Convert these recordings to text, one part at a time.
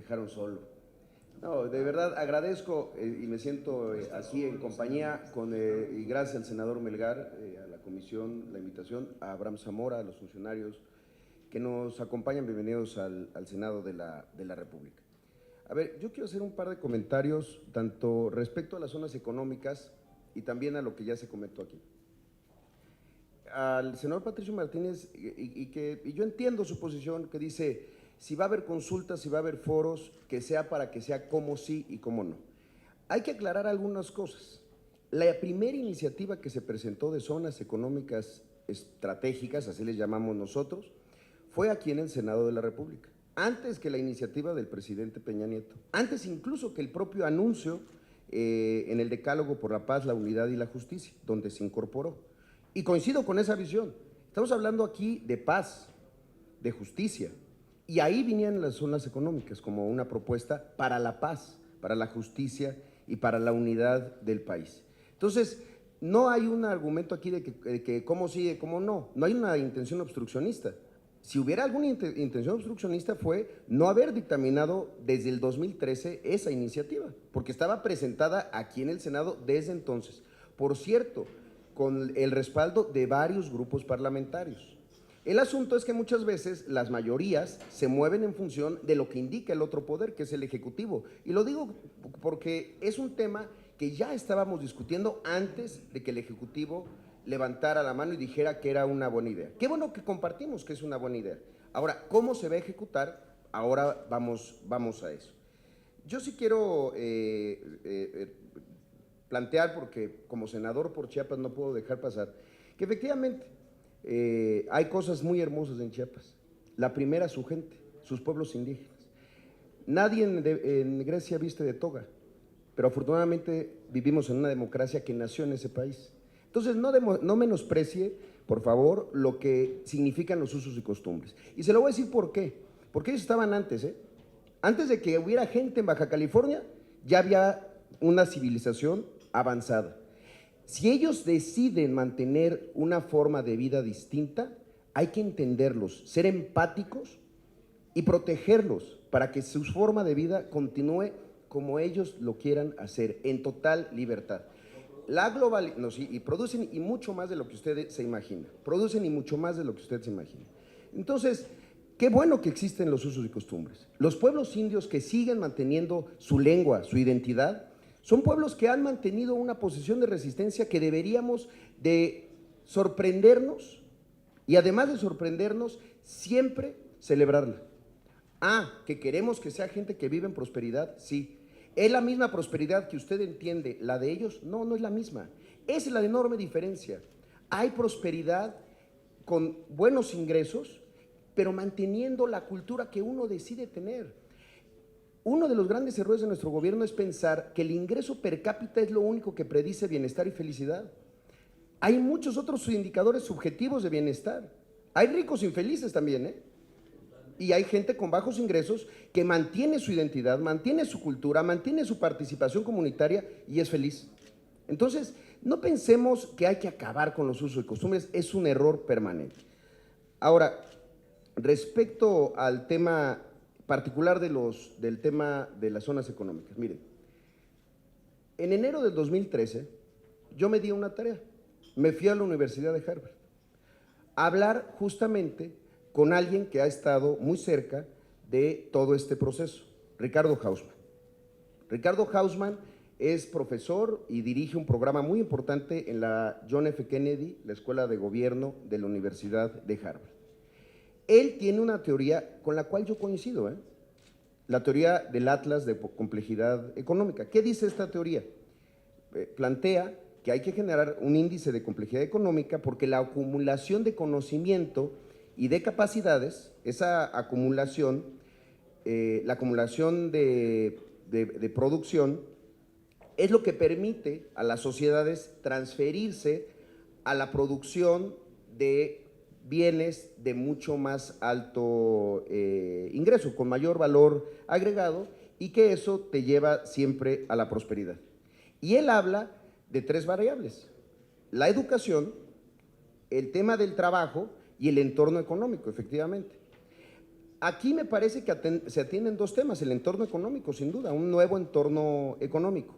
dejaron solo. No, de verdad agradezco y me siento aquí en compañía con, y gracias al senador Melgar, a la comisión, la invitación, a Abraham Zamora, a los funcionarios que nos acompañan. Bienvenidos al Senado de la República. A ver, yo quiero hacer un par de comentarios, tanto respecto a las zonas económicas y también a lo que ya se comentó aquí. Al senador Patricio Martínez, y yo entiendo su posición, que dice, si va a haber consultas, si va a haber foros, que sea para que sea cómo sí y cómo no. Hay que aclarar algunas cosas. La primera iniciativa que se presentó de zonas económicas estratégicas, así les llamamos nosotros, fue aquí en el Senado de la República, antes que la iniciativa del presidente Peña Nieto, antes incluso que el propio anuncio en el Decálogo por la Paz, la Unidad y la Justicia, donde se incorporó. Y coincido con esa visión. Estamos hablando aquí de paz, de justicia, y ahí venían las zonas económicas como una propuesta para la paz, para la justicia y para la unidad del país. Entonces, no hay un argumento aquí de que cómo sí, cómo no. No hay una intención obstruccionista. Si hubiera alguna intención obstruccionista fue no haber dictaminado desde el 2013 esa iniciativa, porque estaba presentada aquí en el Senado desde entonces. Por cierto, con el respaldo de varios grupos parlamentarios. El asunto es que muchas veces las mayorías se mueven en función de lo que indica el otro poder, que es el Ejecutivo. Y lo digo porque es un tema que ya estábamos discutiendo antes de que el Ejecutivo levantara la mano y dijera que era una buena idea. Qué bueno que compartimos que es una buena idea. Ahora, ¿cómo se va a ejecutar? Ahora vamos a eso. Yo sí quiero plantear, porque como senador por Chiapas no puedo dejar pasar, que efectivamente hay cosas muy hermosas en Chiapas. La primera, su gente, sus pueblos indígenas. Nadie en Grecia viste de toga, pero afortunadamente vivimos en una democracia que nació en ese país. Entonces no menosprecie, por favor, lo que significan los usos y costumbres. Y se lo voy a decir por qué. Porque ellos estaban antes, Antes de que hubiera gente en Baja California, ya había una civilización avanzada. Si ellos deciden mantener una forma de vida distinta, hay que entenderlos, ser empáticos y protegerlos para que su forma de vida continúe como ellos lo quieran hacer, en total libertad. La globalización, no, sí, y producen y mucho más de lo que usted se imagina, producen y mucho más de lo que usted se imagina. Entonces, qué bueno que existen los usos y costumbres. Los pueblos indios que siguen manteniendo su lengua, su identidad, son pueblos que han mantenido una posición de resistencia que deberíamos de sorprendernos y además de sorprendernos, siempre celebrarla. Que queremos que sea gente que vive en prosperidad, sí. ¿Es la misma prosperidad que usted entiende, la de ellos? No, no es la misma. Esa es la enorme diferencia. Hay prosperidad con buenos ingresos, pero manteniendo la cultura que uno decide tener. Uno de los grandes errores de nuestro gobierno es pensar que el ingreso per cápita es lo único que predice bienestar y felicidad. Hay muchos otros indicadores subjetivos de bienestar. Hay ricos infelices también, Y hay gente con bajos ingresos que mantiene su identidad, mantiene su cultura, mantiene su participación comunitaria y es feliz. Entonces, no pensemos que hay que acabar con los usos y costumbres, es un error permanente. Ahora, respecto al tema particular del tema de las zonas económicas, miren, en enero del 2013 yo me di una tarea, me fui a la Universidad de Harvard a hablar justamente con alguien que ha estado muy cerca de todo este proceso, Ricardo Hausmann. Ricardo Hausmann es profesor y dirige un programa muy importante en la John F. Kennedy, la Escuela de Gobierno de la Universidad de Harvard. Él tiene una teoría con la cual yo coincido, la teoría del Atlas de complejidad económica. ¿Qué dice esta teoría? Plantea que hay que generar un índice de complejidad económica porque la acumulación de conocimiento y de capacidades, esa acumulación, la acumulación de producción, es lo que permite a las sociedades transferirse a la producción de bienes de mucho más alto ingreso, con mayor valor agregado, y que eso te lleva siempre a la prosperidad. Y él habla de tres variables: la educación, el tema del trabajo y el entorno económico, efectivamente. Aquí me parece que se atienden dos temas, el entorno económico, sin duda, un nuevo entorno económico,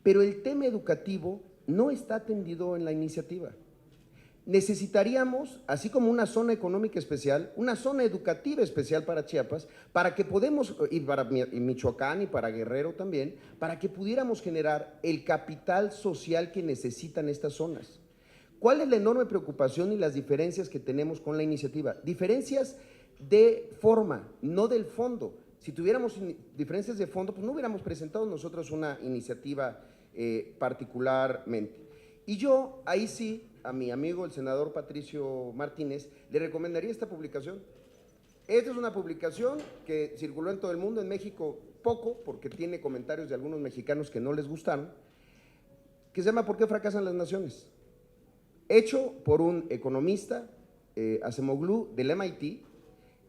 pero el tema educativo no está atendido en la iniciativa. Necesitaríamos, así como una zona económica especial, una zona educativa especial para Chiapas, para que podemos, y para Michoacán y para Guerrero también, para que pudiéramos generar el capital social que necesitan estas zonas. ¿Cuál es la enorme preocupación y las diferencias que tenemos con la iniciativa? Diferencias de forma, no del fondo. Si tuviéramos diferencias de fondo, pues no hubiéramos presentado nosotros una iniciativa particularmente. Y yo, ahí sí, a mi amigo el senador Patricio Martínez, le recomendaría esta publicación. Esta es una publicación que circuló en todo el mundo, en México poco, porque tiene comentarios de algunos mexicanos que no les gustaron, que se llama ¿Por qué fracasan las naciones? Hecho por un economista, Acemoglu, del MIT,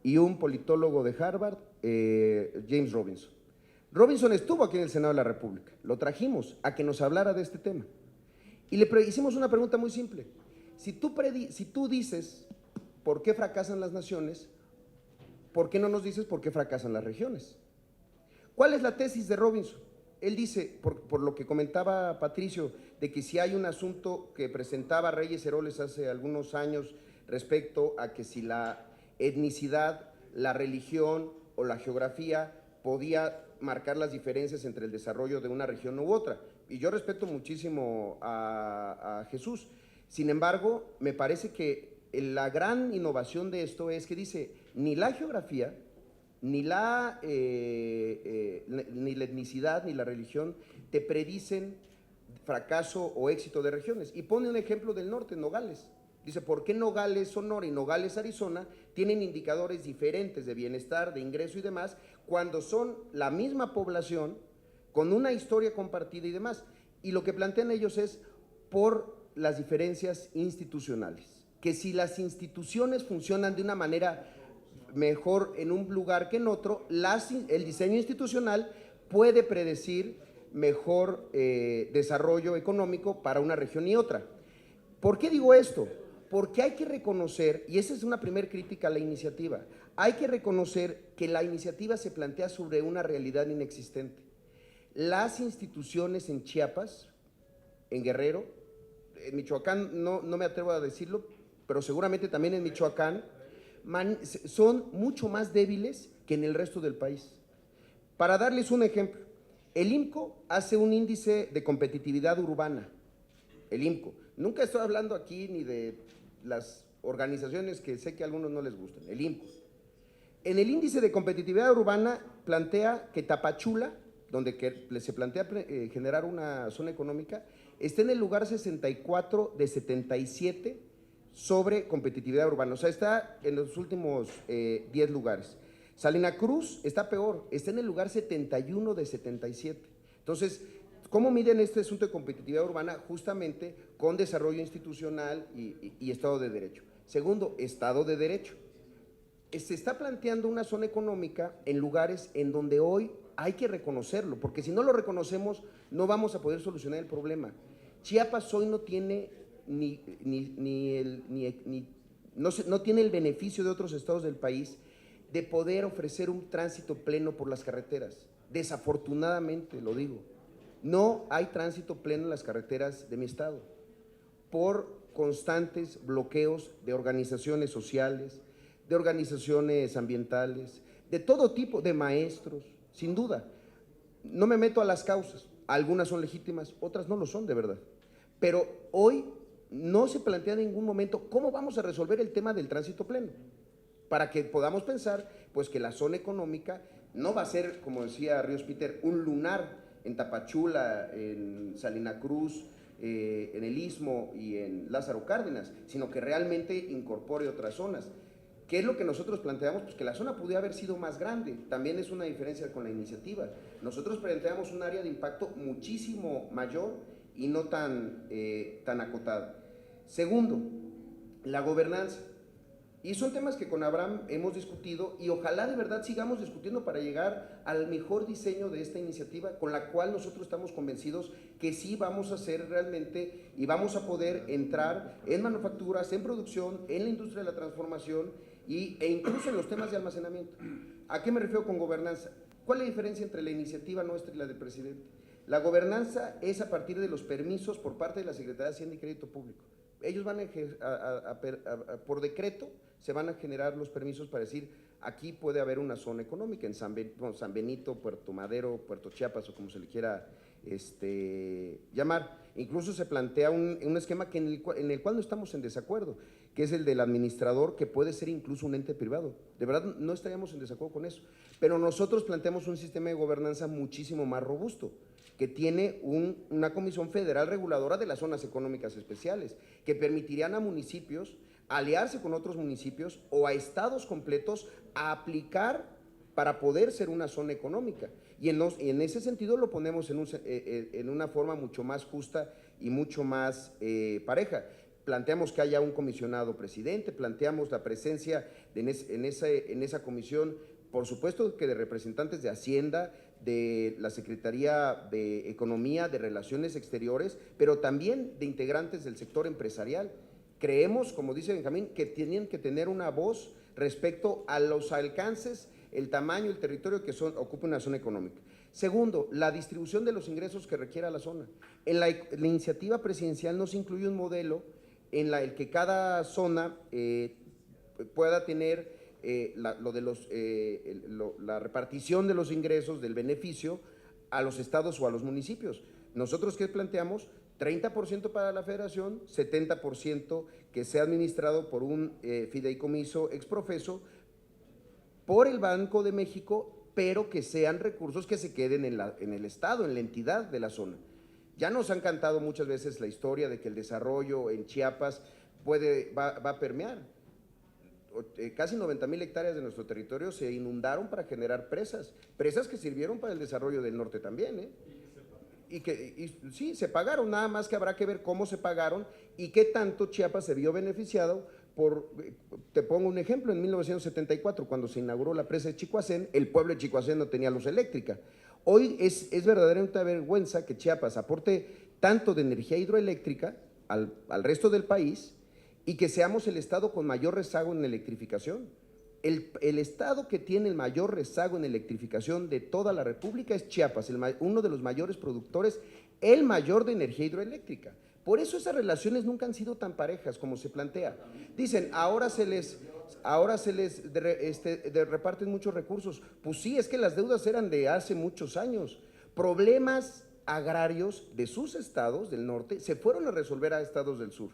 y un politólogo de Harvard, James Robinson. Robinson estuvo aquí en el Senado de la República, lo trajimos a que nos hablara de este tema. Y le hicimos una pregunta muy simple. Si tú dices por qué fracasan las naciones, ¿por qué no nos dices por qué fracasan las regiones? ¿Cuál es la tesis de Robinson? Él dice, por lo que comentaba Patricio, de que si hay un asunto que presentaba Reyes Heroles hace algunos años respecto a que si la etnicidad, la religión o la geografía podía marcar las diferencias entre el desarrollo de una región u otra. Y yo respeto muchísimo a Jesús. Sin embargo, me parece que la gran innovación de esto es que dice, ni la geografía, ni la etnicidad, ni la religión te predicen fracaso o éxito de regiones. Y pone un ejemplo del norte, Nogales. Dice, ¿por qué Nogales, Sonora y Nogales, Arizona, tienen indicadores diferentes de bienestar, de ingreso y demás, cuando son la misma población, con una historia compartida y demás? Y lo que plantean ellos es por las diferencias institucionales, que si las instituciones funcionan de una manera mejor en un lugar que en otro, el diseño institucional puede predecir mejor desarrollo económico para una región y otra. ¿Por qué digo esto? Porque hay que reconocer, y esa es una primera crítica a la iniciativa, hay que reconocer que la iniciativa se plantea sobre una realidad inexistente. Las instituciones en Chiapas, en Guerrero, en Michoacán no me atrevo a decirlo, pero seguramente también en Michoacán, son mucho más débiles que en el resto del país. Para darles un ejemplo, el IMCO hace un índice de competitividad urbana, el IMCO. Nunca estoy hablando aquí ni de las organizaciones que sé que a algunos no les gustan, el IMCO. En el índice de competitividad urbana plantea que Tapachula, donde se plantea generar una zona económica, está en el lugar 64 de 77 sobre competitividad urbana, o sea, está en los últimos 10 lugares. Salina Cruz está peor, está en el lugar 71 de 77. Entonces, ¿cómo miden este asunto de competitividad urbana? Justamente con desarrollo institucional y Estado de Derecho. Segundo, Estado de Derecho. Se está planteando una zona económica en lugares en donde hoy hay que reconocerlo, porque si no lo reconocemos no vamos a poder solucionar el problema. Chiapas hoy no tiene no tiene el beneficio de otros estados del país de poder ofrecer un tránsito pleno por las carreteras. Desafortunadamente, lo digo, no hay tránsito pleno en las carreteras de mi estado por constantes bloqueos de organizaciones sociales, de organizaciones ambientales, de todo tipo, de maestros, sin duda. No me meto a las causas, algunas son legítimas, otras no lo son de verdad. Pero hoy no se plantea en ningún momento cómo vamos a resolver el tema del tránsito pleno, para que podamos pensar pues que la zona económica no va a ser, como decía Ríos Peter, un lunar en Tapachula, en Salina Cruz, en el Istmo y en Lázaro Cárdenas, sino que realmente incorpore otras zonas. ¿Qué es lo que nosotros planteamos? Pues que la zona pudiera haber sido más grande, también es una diferencia con la iniciativa. Nosotros planteamos un área de impacto muchísimo mayor y no tan acotada. Segundo, la gobernanza. Y son temas que con Abraham hemos discutido y ojalá de verdad sigamos discutiendo para llegar al mejor diseño de esta iniciativa, con la cual nosotros estamos convencidos que sí vamos a hacer realmente y vamos a poder entrar en manufacturas, en producción, en la industria de la transformación e incluso en los temas de almacenamiento. ¿A qué me refiero con gobernanza? ¿Cuál es la diferencia entre la iniciativa nuestra y la del presidente? La gobernanza es a partir de los permisos por parte de la Secretaría de Hacienda y Crédito Público. Ellos van por decreto se van a generar los permisos para decir, aquí puede haber una zona económica en San Benito, Puerto Madero, Puerto Chiapas o como se le quiera llamar. Incluso se plantea un esquema en el cual no estamos en desacuerdo, que es el del administrador, que puede ser incluso un ente privado. De verdad no estaríamos en desacuerdo con eso, pero nosotros planteamos un sistema de gobernanza muchísimo más robusto, que tiene una comisión federal reguladora de las zonas económicas especiales, que permitirían a municipios aliarse con otros municipios o a estados completos a aplicar para poder ser una zona económica. Y en ese sentido lo ponemos en una forma mucho más justa y mucho más pareja. Planteamos que haya un comisionado presidente, planteamos la presencia en esa comisión, por supuesto que de representantes de Hacienda, de la Secretaría de Economía, de Relaciones Exteriores, pero también de integrantes del sector empresarial. Creemos, como dice Benjamín, que tienen que tener una voz respecto a los alcances, el tamaño, el territorio que ocupa una zona económica. Segundo, la distribución de los ingresos que requiera la zona. En la iniciativa presidencial no se incluye un modelo en el que cada zona pueda tener la repartición de los ingresos, del beneficio, a los estados o a los municipios. Nosotros, ¿qué planteamos? 30% para la federación, 70% que sea administrado por un fideicomiso exprofeso por el Banco de México, pero que sean recursos que se queden en el estado, en la entidad de la zona. Ya nos han cantado muchas veces la historia de que el desarrollo en Chiapas va a permear. Casi 90,000 hectáreas de nuestro territorio se inundaron para generar presas que sirvieron para el desarrollo del norte también, sí, se pagaron, nada más que habrá que ver cómo se pagaron y qué tanto Chiapas se vio beneficiado te pongo un ejemplo, en 1974, cuando se inauguró la presa de Chicoacén, el pueblo de Chicoacén no tenía luz eléctrica. Hoy es verdaderamente una vergüenza que Chiapas aporte tanto de energía hidroeléctrica al resto del país y que seamos el estado con mayor rezago en electrificación. El estado que tiene el mayor rezago en electrificación de toda la República es Chiapas, uno de los mayores productores, el mayor de energía hidroeléctrica. Por eso esas relaciones nunca han sido tan parejas como se plantea. Dicen, ahora se les reparten muchos recursos. Pues sí, es que las deudas eran de hace muchos años. Problemas agrarios de sus estados del norte se fueron a resolver a estados del sur.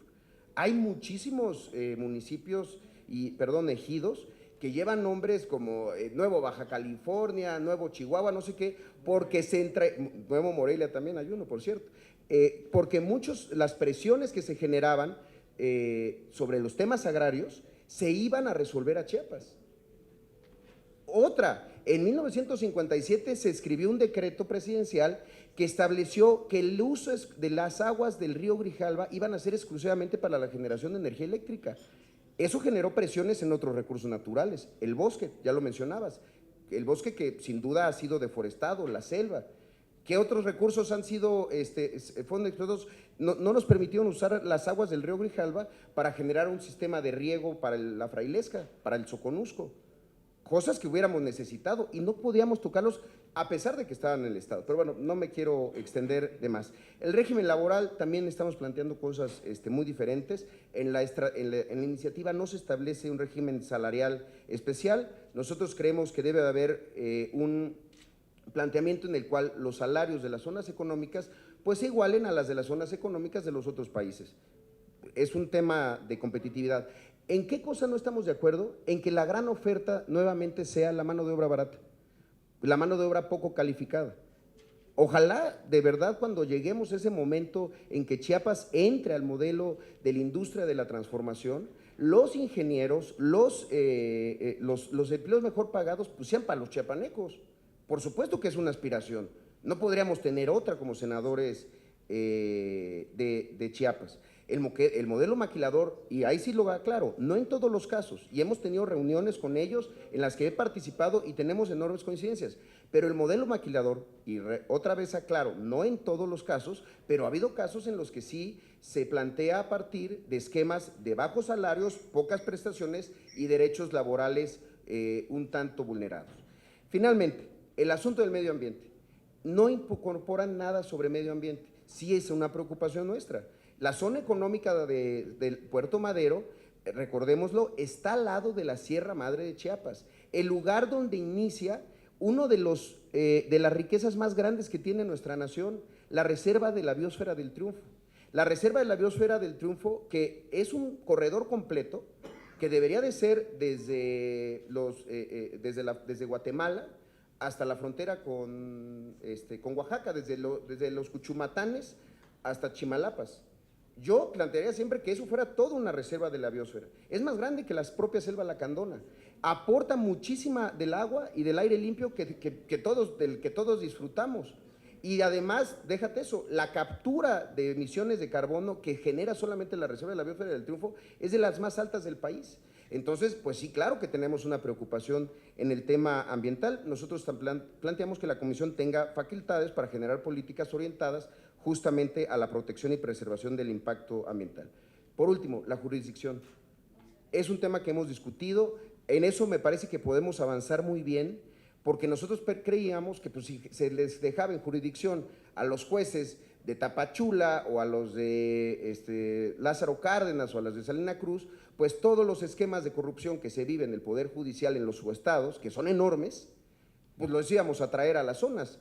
Hay muchísimos municipios ejidos que llevan nombres como Nuevo Baja California, Nuevo Chihuahua, no sé qué, porque Nuevo Morelia también hay uno, por cierto, porque las presiones que se generaban sobre los temas agrarios se iban a resolver a Chiapas. En 1957 se escribió un decreto presidencial que estableció que el uso de las aguas del río Grijalva iban a ser exclusivamente para la generación de energía eléctrica. Eso generó presiones en otros recursos naturales, el bosque, ya lo mencionabas, el bosque que sin duda ha sido deforestado, la selva. ¿Qué otros recursos fueron explotados? No nos permitieron usar las aguas del río Grijalva para generar un sistema de riego para la Frailesca, para el Soconusco, cosas que hubiéramos necesitado y no podíamos tocarlos a pesar de que estaban en el Estado. Pero bueno, no me quiero extender de más. El régimen laboral también estamos planteando cosas muy diferentes. En la iniciativa no se establece un régimen salarial especial. Nosotros creemos que debe de haber un planteamiento en el cual los salarios de las zonas económicas pues se igualen a las de las zonas económicas de los otros países. Es un tema de competitividad. ¿En qué cosa no estamos de acuerdo? En que la gran oferta nuevamente sea la mano de obra barata, la mano de obra poco calificada. Ojalá de verdad cuando lleguemos a ese momento en que Chiapas entre al modelo de la industria de la transformación, los ingenieros, los empleos mejor pagados pues sean para los chiapanecos. Por supuesto que es una aspiración, no podríamos tener otra como senadores de Chiapas. El modelo maquilador, y ahí sí lo aclaro, no en todos los casos, y hemos tenido reuniones con ellos en las que he participado y tenemos enormes coincidencias, pero el modelo maquilador, y otra vez aclaro, no en todos los casos, pero ha habido casos en los que sí se plantea a partir de esquemas de bajos salarios, pocas prestaciones y derechos laborales un tanto vulnerados. Finalmente, el asunto del medio ambiente. No incorporan nada sobre medio ambiente, sí es una preocupación nuestra. La zona económica del Puerto Madero, recordémoslo, está al lado de la Sierra Madre de Chiapas, el lugar donde inicia uno de las riquezas más grandes que tiene nuestra nación, la Reserva de la Biosfera del Triunfo. La Reserva de la Biosfera del Triunfo, que es un corredor completo, que debería de ser desde Guatemala hasta la frontera con Oaxaca, desde los Cuchumatanes hasta Chimalapas. Yo plantearía siempre que eso fuera toda una reserva de la biosfera. Es más grande que la propia selva lacandona. Aporta muchísima del agua y del aire limpio del que todos disfrutamos. Y además, déjate eso, la captura de emisiones de carbono que genera solamente la Reserva de la Biosfera del Triunfo es de las más altas del país. Entonces, pues sí, claro que tenemos una preocupación en el tema ambiental. Nosotros planteamos que la Comisión tenga facultades para generar políticas orientadas justamente a la protección y preservación del impacto ambiental. Por último, la jurisdicción. Es un tema que hemos discutido, en eso me parece que podemos avanzar muy bien, porque nosotros creíamos que pues, si se les dejaba en jurisdicción a los jueces de Tapachula o a los de Lázaro Cárdenas o a los de Salina Cruz, pues todos los esquemas de corrupción que se viven en el Poder Judicial en los subestados, que son enormes, pues los íbamos a traer a las zonas.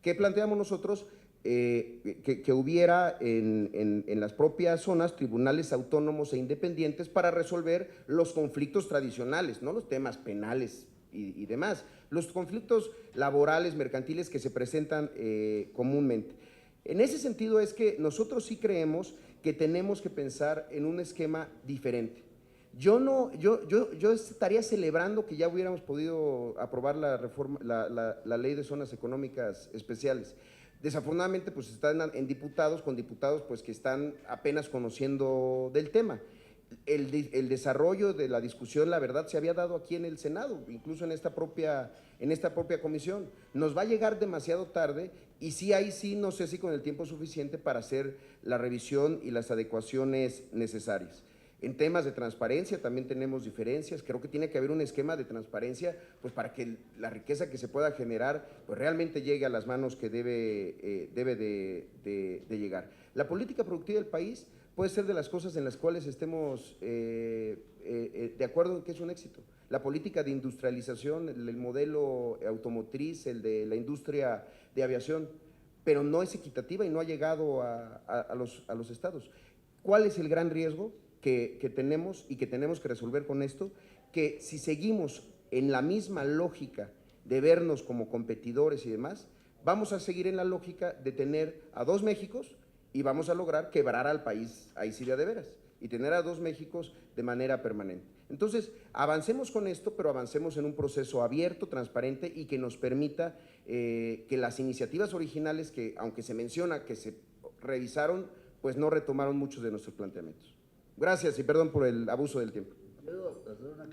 ¿Qué planteamos nosotros? Que hubiera en las propias zonas tribunales autónomos e independientes para resolver los conflictos tradicionales, no los temas penales y demás, los conflictos laborales, mercantiles que se presentan comúnmente. En ese sentido es que nosotros sí creemos que tenemos que pensar en un esquema diferente. Yo estaría celebrando que ya hubiéramos podido aprobar la ley de zonas económicas especiales. Desafortunadamente, pues están en diputados, con diputados pues que están apenas conociendo del tema. El desarrollo de la discusión, la verdad, se había dado aquí en el Senado, incluso en esta propia comisión. Nos va a llegar demasiado tarde y sí, ahí sí, no sé si con el tiempo suficiente para hacer la revisión y las adecuaciones necesarias. En temas de transparencia también tenemos diferencias, creo que tiene que haber un esquema de transparencia pues para que la riqueza que se pueda generar pues realmente llegue a las manos que debe de llegar. La política productiva del país puede ser de las cosas en las cuales estemos de acuerdo en que es un éxito. La política de industrialización, el modelo automotriz, el de la industria de aviación, pero no es equitativa y no ha llegado a los estados. ¿Cuál es el gran riesgo que tenemos y que tenemos que resolver con esto? Que si seguimos en la misma lógica de vernos como competidores y demás, vamos a seguir en la lógica de tener a dos Méxicos y vamos a lograr quebrar al país ahí sí de veras y tener a dos Méxicos de manera permanente. Entonces, avancemos con esto, pero avancemos en un proceso abierto, transparente y que nos permita que las iniciativas originales que, aunque se menciona que se revisaron, pues no retomaron muchos de nuestros planteamientos. Gracias y perdón por el abuso del tiempo.